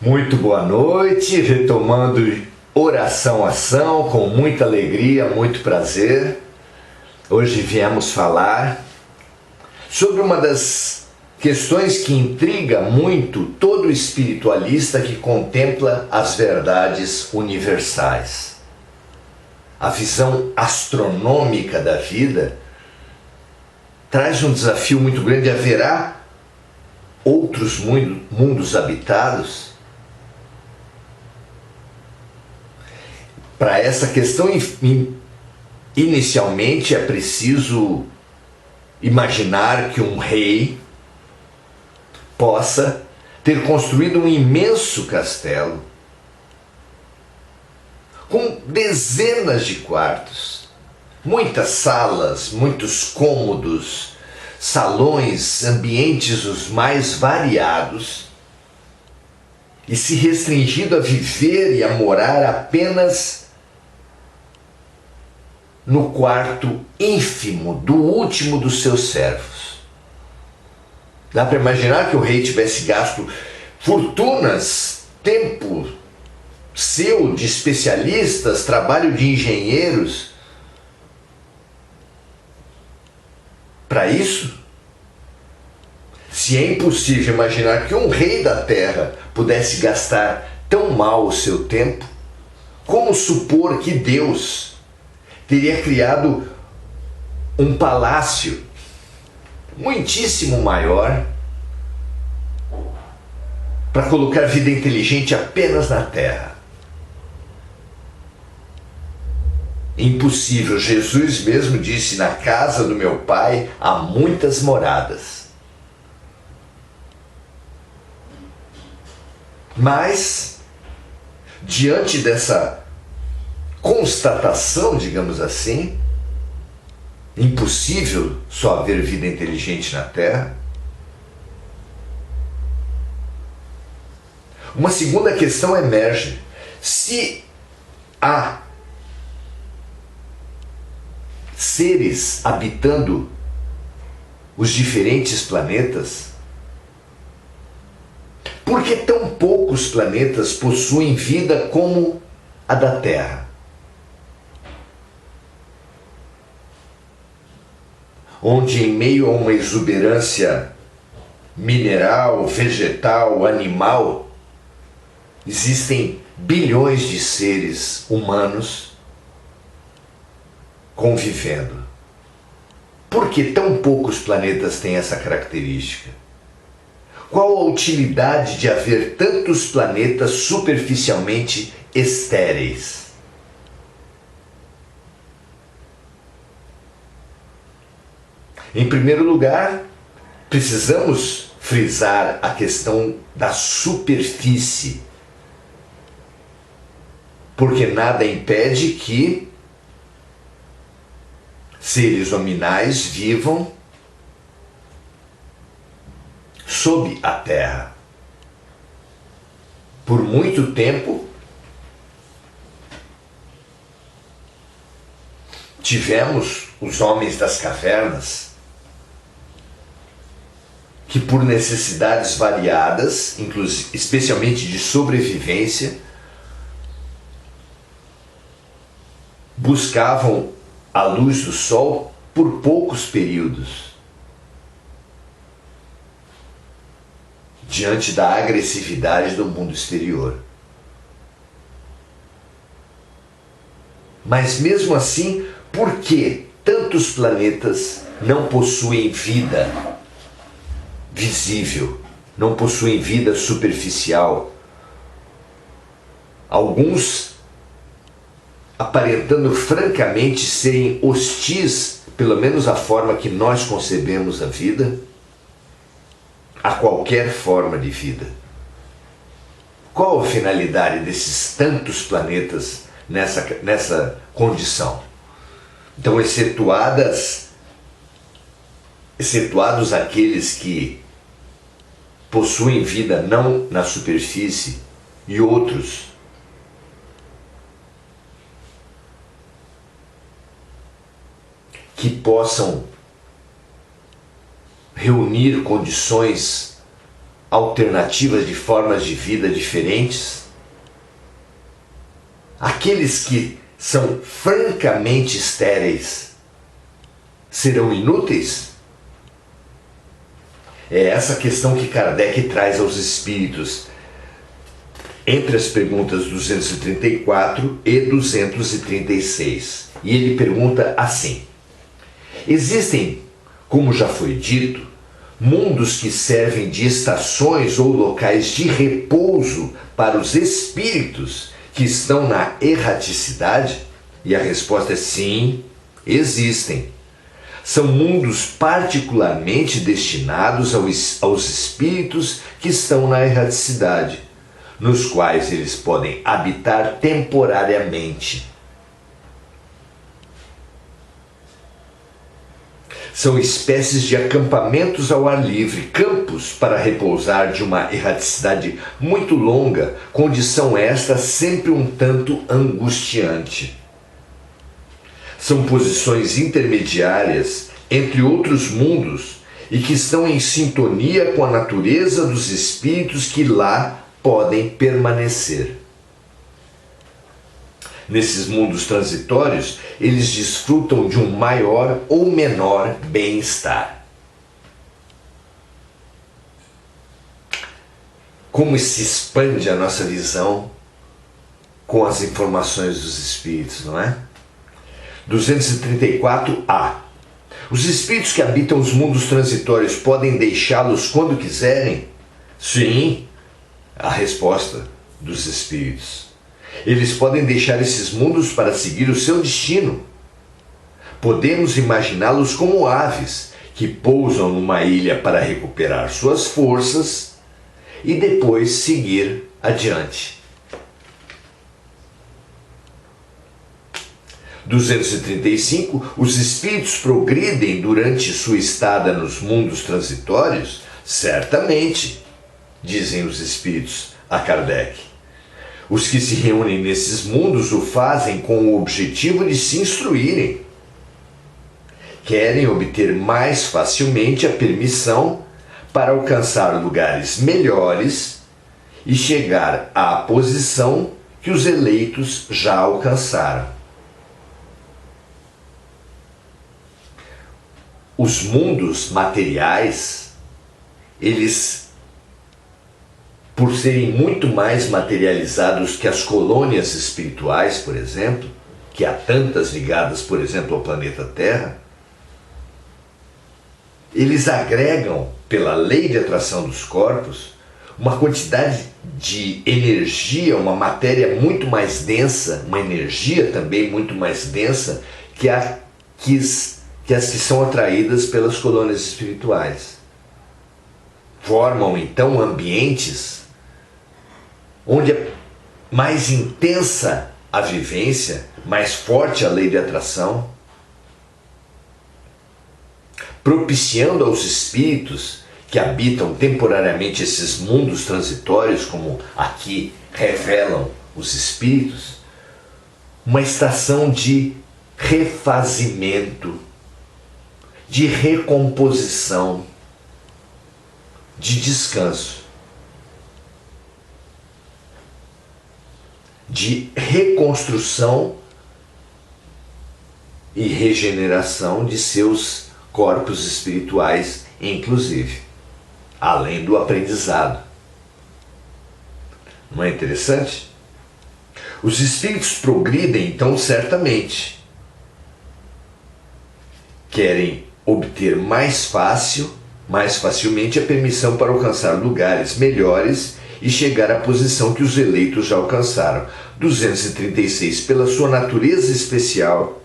Muito boa noite, retomando oração ação com muita alegria, muito prazer. Hoje viemos falar sobre uma das questões que intriga muito todo espiritualista que contempla as verdades universais. A visão astronômica da vida traz um desafio muito grande. Haverá outros mundos habitados? Para essa questão, inicialmente é preciso imaginar que um rei possa ter construído um imenso castelo com dezenas de quartos, muitas salas, muitos cômodos, salões, ambientes os mais variados, e se restringido a viver e a morar apenas no quarto ínfimo do último dos seus servos. Dá para imaginar que o rei tivesse gasto fortunas, tempo seu de especialistas, trabalho de engenheiros para isso? Se é impossível imaginar que um rei da terra pudesse gastar tão mal o seu tempo, como supor que Deus teria criado um palácio muitíssimo maior para colocar vida inteligente apenas na terra? Impossível. Jesus mesmo disse: na casa do meu pai há muitas moradas. Mas, diante dessa constatação, digamos assim, impossível só haver vida inteligente na Terra, uma segunda questão emerge. Se há seres habitando os diferentes planetas, por que tão poucos planetas possuem vida como a da Terra? Onde, em meio a uma exuberância mineral, vegetal, animal, existem bilhões de seres humanos convivendo. Por que tão poucos planetas têm essa característica? Qual a utilidade de haver tantos planetas superficialmente estéreis? Em primeiro lugar, precisamos frisar a questão da superfície, porque nada impede que seres hominais vivam sob a terra. Por muito tempo, tivemos os homens das cavernas, que por necessidades variadas, inclusive, especialmente de sobrevivência, buscavam a luz do sol por poucos períodos, diante da agressividade do mundo exterior. Mas mesmo assim, por que tantos planetas não possuem vida visível, não possuem vida superficial? Alguns aparentando francamente serem hostis, pelo menos à forma que nós concebemos a vida, a qualquer forma de vida. Qual a finalidade desses tantos planetas nessa condição? Então, excetuados aqueles que possuem vida não na superfície e outros que possam reunir condições alternativas de formas de vida diferentes? Aqueles que são francamente estéreis serão inúteis? É essa questão que Kardec traz aos espíritos entre as perguntas 234 e 236. E ele pergunta assim: existem, como já foi dito, mundos que servem de estações ou locais de repouso para os espíritos que estão na erraticidade? E a resposta é sim, existem. São mundos particularmente destinados aos espíritos que estão na erraticidade, nos quais eles podem habitar temporariamente. São espécies de acampamentos ao ar livre, campos para repousar de uma erraticidade muito longa, condição esta sempre um tanto angustiante. São posições intermediárias entre outros mundos e que estão em sintonia com a natureza dos espíritos que lá podem permanecer. Nesses mundos transitórios, eles desfrutam de um maior ou menor bem-estar. Como se expande a nossa visão com as informações dos espíritos, não é? 234A. Os espíritos que habitam os mundos transitórios podem deixá-los quando quiserem? Sim, a resposta dos espíritos. Eles podem deixar esses mundos para seguir o seu destino. Podemos imaginá-los como aves que pousam numa ilha para recuperar suas forças e depois seguir adiante. 235. Os espíritos progridem durante sua estada nos mundos transitórios? Certamente, dizem os espíritos a Kardec. Os que se reúnem nesses mundos o fazem com o objetivo de se instruírem. Querem obter mais facilmente a permissão para alcançar lugares melhores e chegar à posição que os eleitos já alcançaram. Os mundos materiais, eles, por serem muito mais materializados que as colônias espirituais, por exemplo, que há tantas ligadas, por exemplo, ao planeta Terra, eles agregam, pela lei de atração dos corpos, uma quantidade de energia, uma matéria muito mais densa, uma energia também muito mais densa que as que são atraídas pelas colônias espirituais. Formam então ambientes onde é mais intensa a vivência, mais forte a lei de atração, propiciando aos espíritos que habitam temporariamente esses mundos transitórios, como aqui revelam os espíritos, uma estação de refazimento, de recomposição, de descanso, de reconstrução e regeneração de seus corpos espirituais, inclusive, além do aprendizado. Não é interessante? Os espíritos progridem, então, certamente. Querem obter mais facilmente a permissão para alcançar lugares melhores e chegar à posição que os eleitos já alcançaram. 236. Pela sua natureza especial,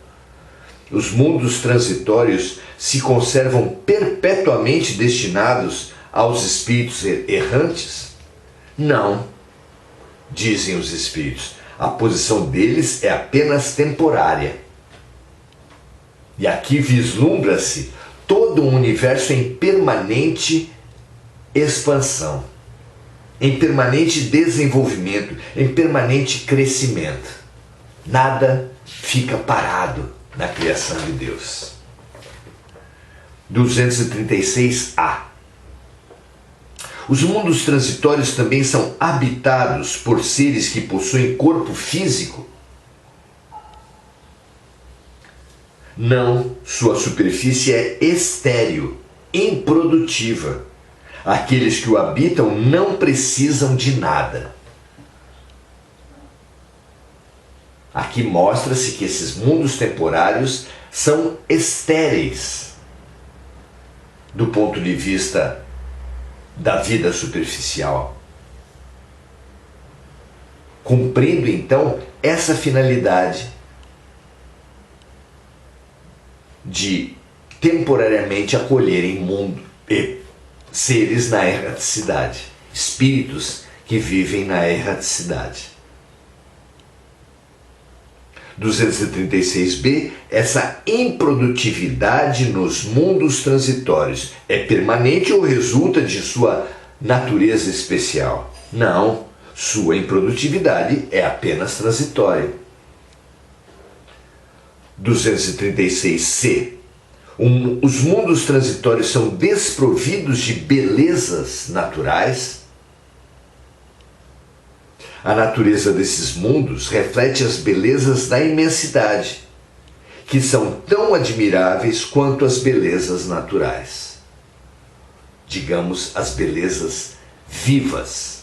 os mundos transitórios se conservam perpetuamente destinados aos espíritos errantes? Não, dizem os espíritos. A posição deles é apenas temporária. E aqui vislumbra-se todo um universo em permanente expansão, em permanente desenvolvimento, em permanente crescimento. Nada fica parado na criação de Deus. 236A. Os mundos transitórios também são habitados por seres que possuem corpo físico? Não, sua superfície é estéril, improdutiva. Aqueles que o habitam não precisam de nada. Aqui mostra-se que esses mundos temporários são estéreis do ponto de vista da vida superficial. Cumprindo então essa finalidade de temporariamente acolherem seres na erraticidade, espíritos que vivem na erraticidade. 236b, essa improdutividade nos mundos transitórios é permanente ou resulta de sua natureza especial? Não, sua improdutividade é apenas transitória. 236c, os mundos transitórios são desprovidos de belezas naturais? A natureza desses mundos reflete as belezas da imensidade, que são tão admiráveis quanto as belezas naturais. Digamos, as belezas vivas.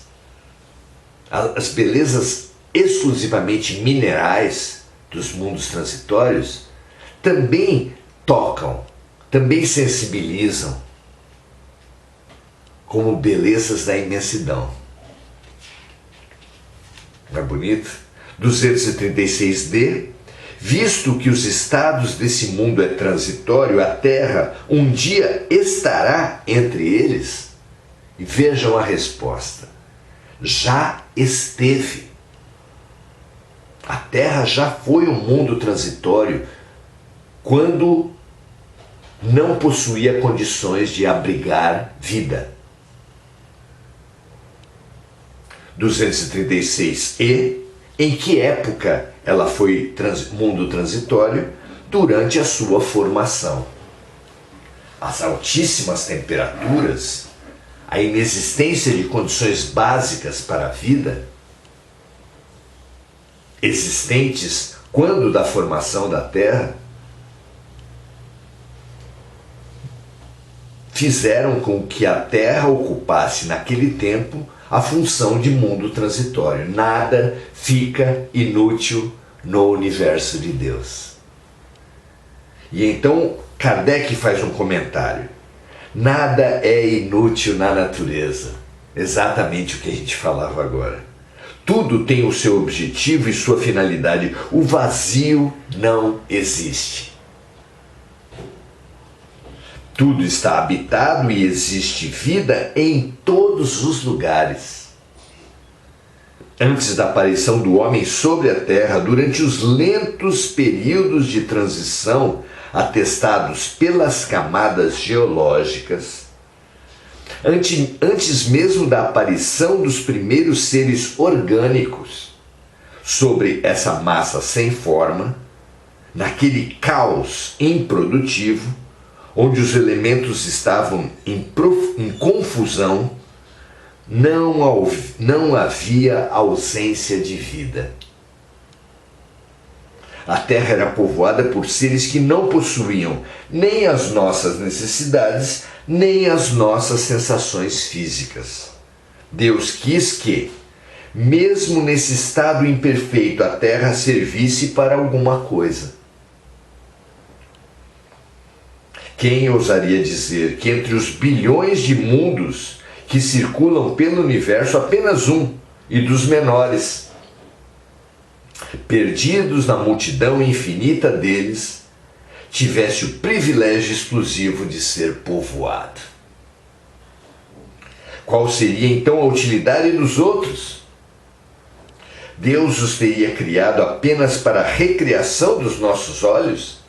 As belezas exclusivamente minerais dos mundos transitórios também tocam, também sensibilizam, como belezas da imensidão. Não é bonito? 236d, visto que os estados desse mundo é transitório, a Terra um dia estará entre eles? E vejam a resposta. Já esteve. A Terra já foi um mundo transitório quando não possuía condições de abrigar vida. 236e, em que época ela foi mundo transitório? Durante a sua formação. As altíssimas temperaturas, a inexistência de condições básicas para a vida, existentes quando da formação da Terra, fizeram com que a Terra ocupasse naquele tempo a função de mundo transitório. Nada fica inútil no universo de Deus. E então Kardec faz um comentário. Nada é inútil na natureza. Exatamente o que a gente falava agora. Tudo tem o seu objetivo e sua finalidade. O vazio não existe. Tudo está habitado e existe vida em todos os lugares. Antes da aparição do homem sobre a Terra, durante os lentos períodos de transição atestados pelas camadas geológicas, antes mesmo da aparição dos primeiros seres orgânicos sobre essa massa sem forma, naquele caos improdutivo, onde os elementos estavam em confusão, não havia ausência de vida. A Terra era povoada por seres que não possuíam nem as nossas necessidades, nem as nossas sensações físicas. Deus quis que, mesmo nesse estado imperfeito, a Terra servisse para alguma coisa. Quem ousaria dizer que entre os bilhões de mundos que circulam pelo universo, apenas um, e dos menores, perdidos na multidão infinita deles, tivesse o privilégio exclusivo de ser povoado? Qual seria então a utilidade dos outros? Deus os teria criado apenas para a recreação dos nossos olhos?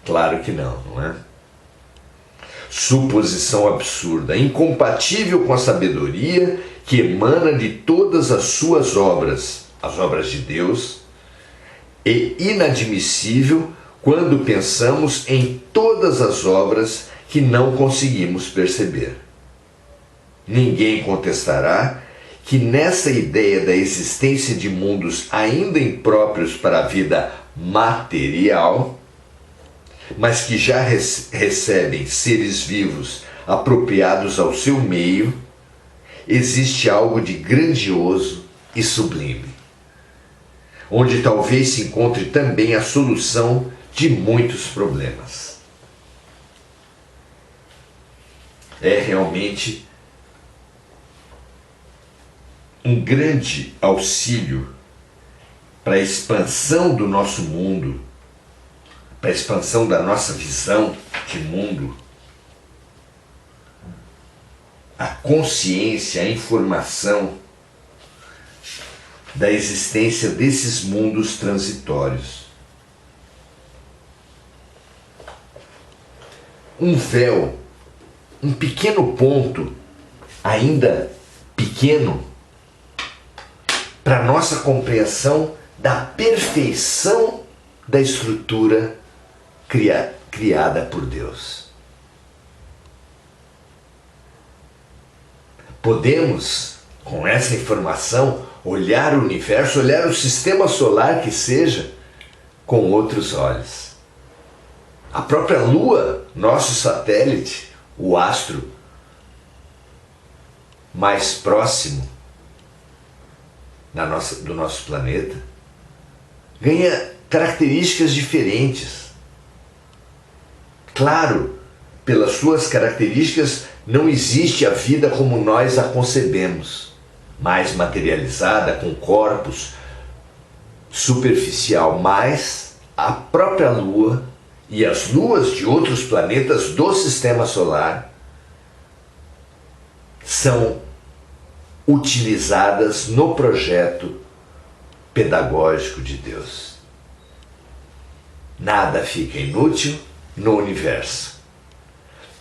Claro que não, não é? Suposição absurda, incompatível com a sabedoria que emana de todas as suas obras, as obras de Deus, e inadmissível quando pensamos em todas as obras que não conseguimos perceber. Ninguém contestará que nessa ideia da existência de mundos ainda impróprios para a vida material, mas que já recebem seres vivos apropriados ao seu meio, existe algo de grandioso e sublime, onde talvez se encontre também a solução de muitos problemas. É realmente um grande auxílio para a expansão do nosso mundo, para a expansão da nossa visão de mundo, a consciência, a informação da existência desses mundos transitórios. Um véu, um pequeno ponto, ainda pequeno, para nossa compreensão da perfeição da estrutura criada por Deus. Podemos, com essa informação, olhar o universo, olhar o sistema solar que seja, com outros olhos. A própria Lua, nosso satélite, o astro mais próximo do nosso planeta, ganha características diferentes. Claro, pelas suas características, não existe a vida como nós a concebemos, mais materializada, com corpos superficial, mas a própria Lua e as luas de outros planetas do Sistema Solar são utilizadas no projeto pedagógico de Deus. Nada fica inútil no universo.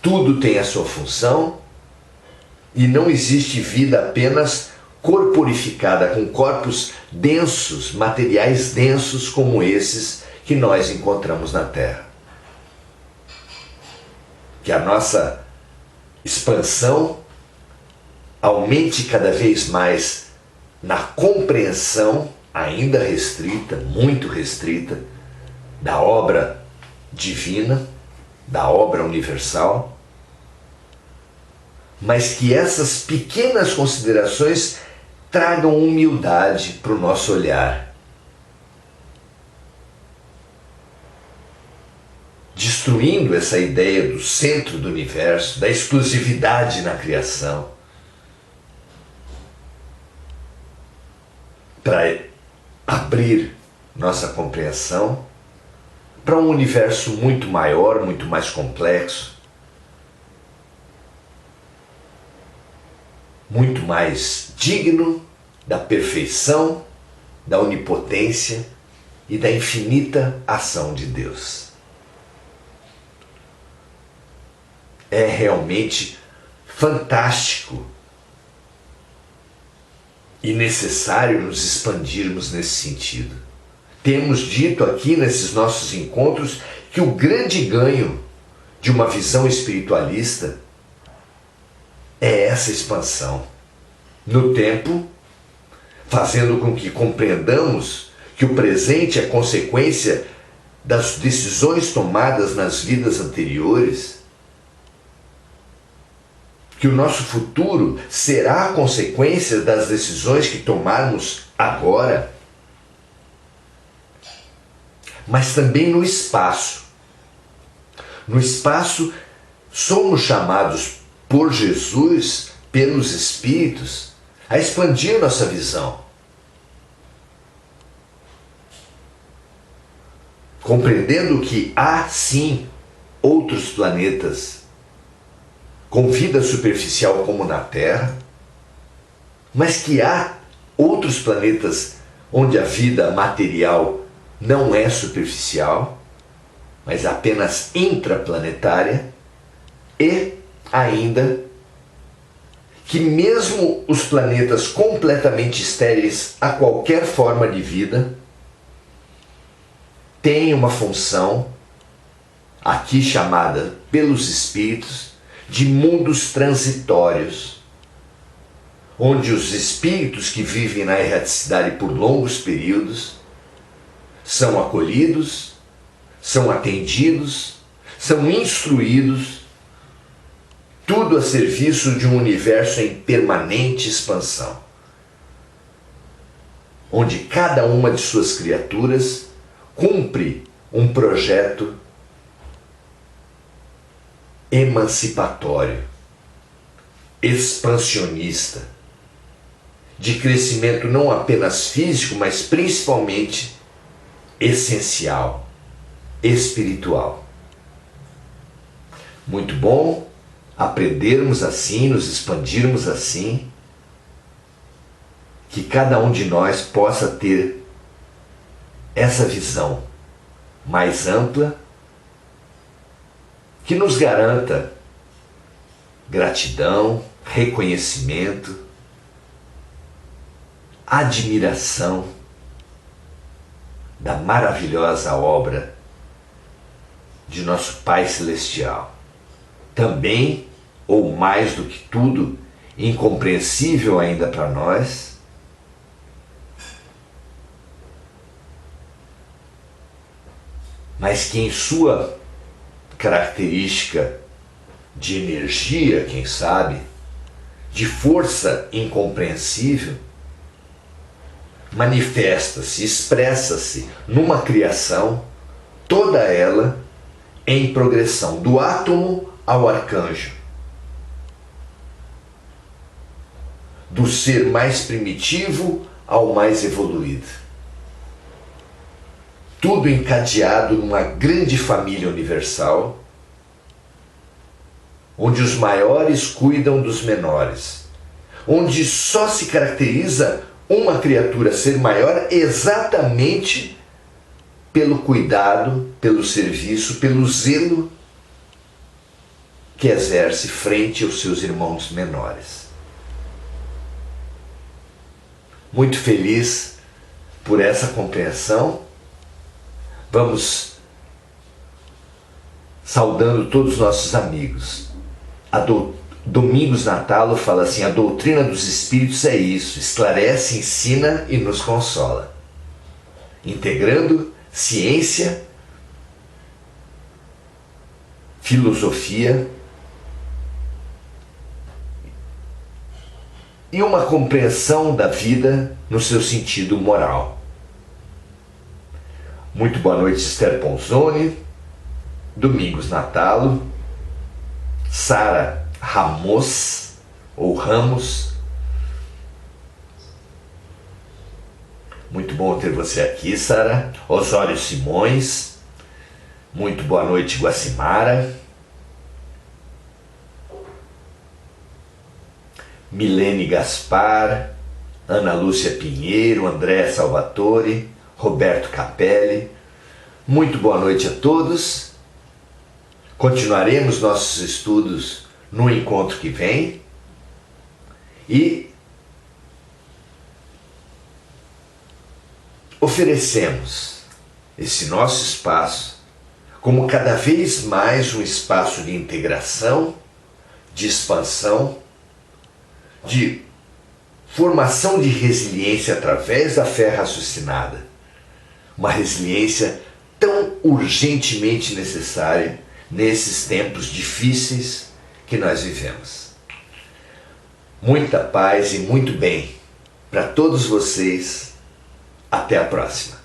Tudo tem a sua função e não existe vida apenas corporificada, com corpos densos, materiais densos como esses que nós encontramos na Terra. Que a nossa expansão aumente cada vez mais na compreensão, ainda restrita, muito restrita, da obra divina, da obra universal, mas que essas pequenas considerações tragam humildade para o nosso olhar, destruindo essa ideia do centro do universo, da exclusividade na criação, para abrir nossa compreensão para um universo muito maior, muito mais complexo, muito mais digno da perfeição, da onipotência e da infinita ação de Deus. É realmente fantástico e necessário nos expandirmos nesse sentido. Temos dito aqui nesses nossos encontros que o grande ganho de uma visão espiritualista é essa expansão no tempo, fazendo com que compreendamos que o presente é consequência das decisões tomadas nas vidas anteriores, que o nosso futuro será a consequência das decisões que tomarmos agora, mas também no espaço. No espaço, somos chamados por Jesus, pelos Espíritos, a expandir nossa visão, compreendendo que há sim outros planetas com vida superficial como na Terra, mas que há outros planetas onde a vida material não é superficial, mas apenas intraplanetária, e ainda que mesmo os planetas completamente estéreis a qualquer forma de vida têm uma função aqui chamada pelos espíritos de mundos transitórios, onde os espíritos que vivem na erraticidade por longos períodos são acolhidos, são atendidos, são instruídos, tudo a serviço de um universo em permanente expansão, onde cada uma de suas criaturas cumpre um projeto emancipatório, expansionista, de crescimento não apenas físico, mas principalmente essencial, espiritual. Muito bom aprendermos assim, nos expandirmos assim, que cada um de nós possa ter essa visão mais ampla, que nos garanta gratidão, reconhecimento, admiração da maravilhosa obra de nosso Pai Celestial. Também, ou mais do que tudo, incompreensível ainda para nós, mas que em sua característica de energia, quem sabe, de força incompreensível, manifesta-se, expressa-se numa criação, toda ela em progressão, do átomo ao arcanjo, do ser mais primitivo ao mais evoluído. Tudo encadeado numa grande família universal, onde os maiores cuidam dos menores, onde só se caracteriza uma criatura ser maior exatamente pelo cuidado, pelo serviço, pelo zelo que exerce frente aos seus irmãos menores. Muito feliz por essa compreensão. Vamos saudando todos os nossos amigos. Domingos Natalo fala assim: a doutrina dos espíritos é isso, esclarece, ensina e nos consola, integrando ciência, filosofia e uma compreensão da vida no seu sentido moral. Muito boa noite, Esther Ponzoni, Domingos Natalo, Sara Ramos, ou Ramos. Muito bom ter você aqui, Sara. Osório Simões, muito boa noite, Guacimara. Milene Gaspar, Ana Lúcia Pinheiro, André Salvatore, Roberto Capelli. Muito boa noite a todos. Continuaremos nossos estudos no encontro que vem e oferecemos esse nosso espaço como cada vez mais um espaço de integração, de expansão, de formação de resiliência através da fé raciocinada. Uma resiliência tão urgentemente necessária nesses tempos difíceis que nós vivemos. Muita paz e muito bem para todos vocês. Até a próxima.